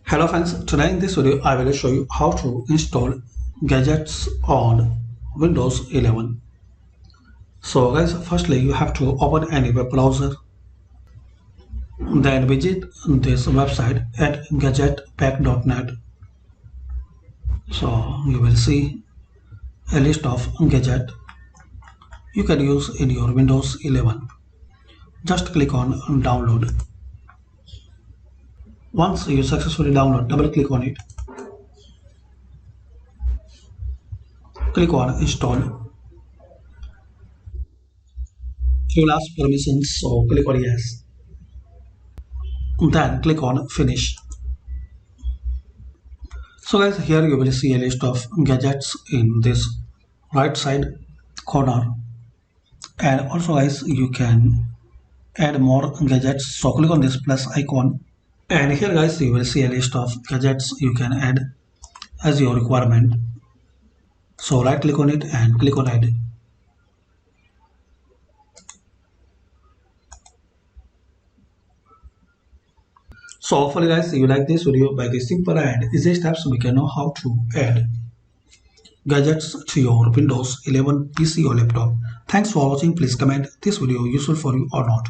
Hello friends, today in this video I will show you how to install gadgets on Windows 11. So guys, firstly you have to open any web browser, then visit this website at gadgetpack.net. So you will see a list of gadgets you can use in your Windows 11. Just click on download. Once you successfully download, double click on it. Click on install. You will ask permissions, so click on yes. Then click on finish. So guys, here you will see a list of gadgets in this right side corner, and also guys you can add more gadgets. So click on this plus icon, and here guys you will see a list of gadgets you can add as your requirement. So right click on it and click on add. So hopefully guys you like this video. By the simple and easy steps we can know how to add gadgets to your Windows 11 PC or laptop. Thanks for watching. Please comment this video useful for you or not.